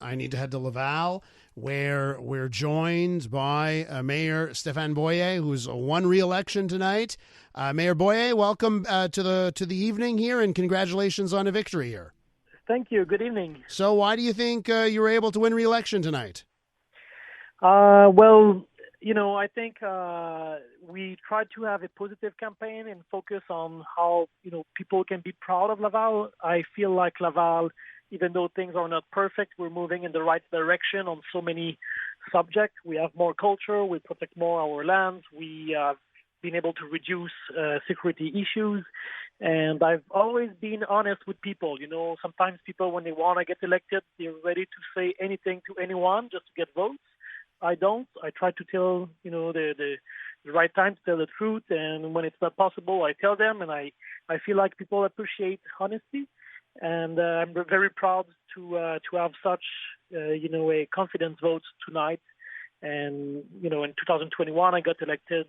I need to head to Laval, where we're joined by Mayor Stéphane Boyer, who's won re-election tonight. Mayor Boyer, welcome to the evening here, and congratulations on a victory here. Thank you. Good evening. So, why do you think you were able to win re-election tonight? Well, I think we tried to have a positive campaign and focus on how, people can be proud of Laval. I feel like Laval, even though things are not perfect, we're moving in the right direction on so many subjects. We have more culture. We protect more our lands. We have been able to reduce security issues. And I've always been honest with people. Sometimes people, when they want to get elected, they're ready to say anything to anyone just to get votes. I don't. I try to tell, the right time to tell the truth. And when it's not possible, I tell them. And I feel like people appreciate honesty. And I'm very proud to have such, a confidence vote tonight. And, in 2021, I got elected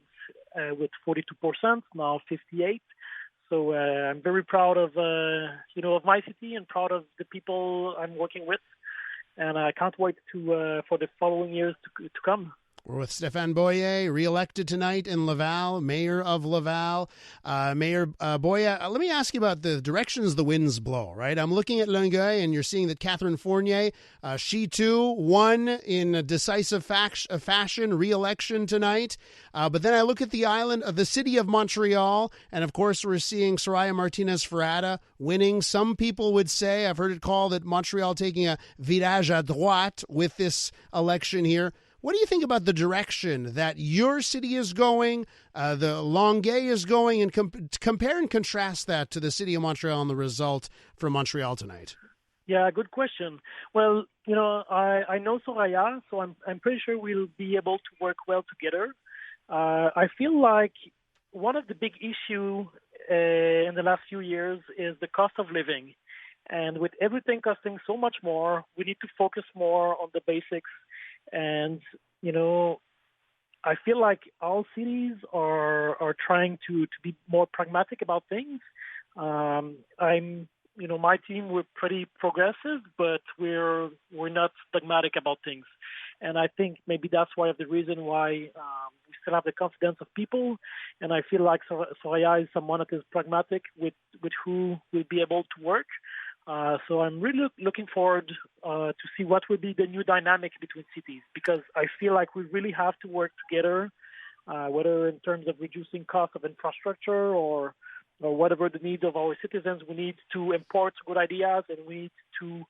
with 42%, now 58%. So I'm very proud of, of my city and proud of the people I'm working with. And I can't wait for the following years to come. We're with Stéphane Boyer, re-elected tonight in Laval, mayor of Laval. Mayor Boyer, let me ask you about the directions the winds blow, right? I'm looking at Longueuil, and you're seeing that Catherine Fournier, she too won in a decisive fashion, re-election tonight. But then I look at the island of the city of Montreal, and of course we're seeing Soraya Martinez-Ferrada winning. Some people would say, I've heard it called, that Montreal taking a virage à droite with this election here. What do you think about the direction that your city is going, the Longueuil is going, and compare and contrast that to the city of Montreal and the result from Montreal tonight? Yeah, good question. Well, I know Soraya, so I'm pretty sure we'll be able to work well together. I feel like one of the big issues in the last few years is the cost of living. And with everything costing so much more, we need to focus more on the basics. And, I feel like all cities are trying to be more pragmatic about things. My team, we're pretty progressive, but we're not dogmatic about things. And I think maybe that's one of the reason why we still have the confidence of people. And I feel like Soraya is someone that is pragmatic with who will be able to work. So I'm really looking forward to see what will be the new dynamic between cities, because I feel like we really have to work together, whether in terms of reducing cost of infrastructure or whatever the needs of our citizens. We need to import good ideas, and we need to,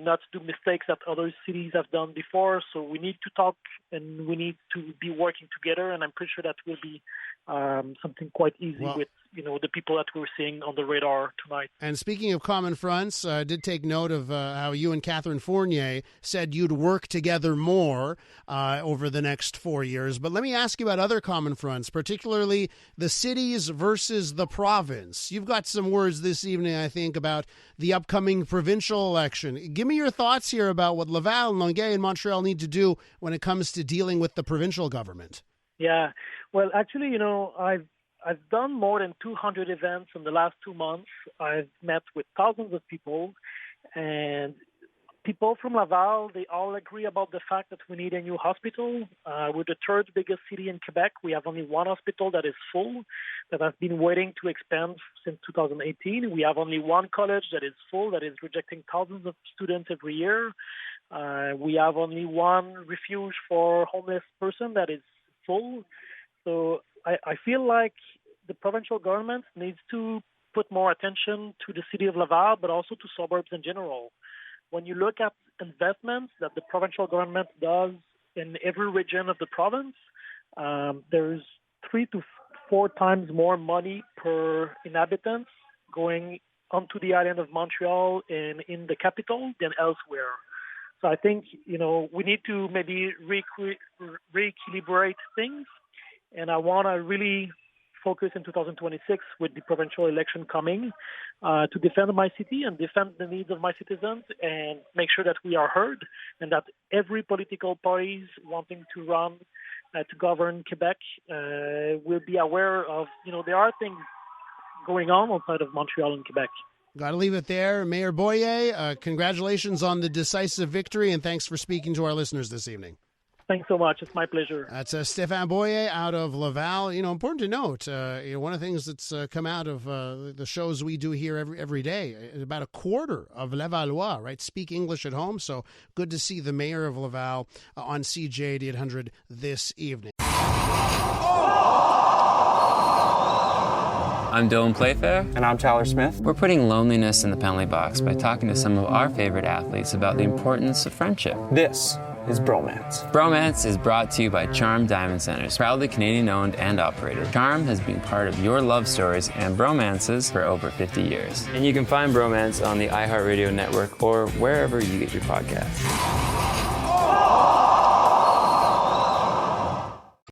not do mistakes that other cities have done before. So we need to talk, and we need to be working together. And I'm pretty sure that will be something quite easy with, the people that we're seeing on the radar tonight. And speaking of common fronts, I did take note of how you and Catherine Fournier said you'd work together more over the next 4 years. But let me ask you about other common fronts, particularly the cities versus the province. You've got some words this evening, I think, about the upcoming provincial election. Give me your thoughts here about what Laval, Longueuil, and Montreal need to do when it comes to dealing with the provincial government. Yeah. Well, actually, I've done more than 200 events in the last 2 months. I've met with thousands of people, and people from Laval, they all agree about the fact that we need a new hospital. We're the third biggest city in Quebec. We have only one hospital that is full, that has been waiting to expand since 2018. We have only one college that is full, that is rejecting thousands of students every year. We have only one refuge for homeless person that is full. So I feel like the provincial government needs to put more attention to the city of Laval, but also to suburbs in general. When you look at investments that the provincial government does in every region of the province, there's 3 to 4 times more money per inhabitant going onto the island of Montreal and in the capital than elsewhere. So I think, we need to maybe re-equilibrate things. And I want to really focus in 2026 with the provincial election coming to defend my city and defend the needs of my citizens and make sure that we are heard and that every political parties wanting to run to govern Quebec will be aware of, there are things going on outside of Montreal and Quebec. Got to leave it there. Mayor Boyer, congratulations on the decisive victory, and thanks for speaking to our listeners this evening. Thanks so much. It's my pleasure. That's Stéphane Boyer out of Laval. Important to note, one of the things that's come out of the shows we do here every day, about a quarter of Lavallois, right, speak English at home. So good to see the mayor of Laval on CJ 800 this evening. I'm Dylan Playfair. And I'm Tyler Smith. We're putting loneliness in the penalty box by talking to some of our favorite athletes about the importance of friendship. This is Bromance. Bromance is brought to you by Charm Diamond Centers, proudly Canadian-owned and operated. Charm has been part of your love stories and bromances for over 50 years. And you can find Bromance on the iHeartRadio network or wherever you get your podcasts.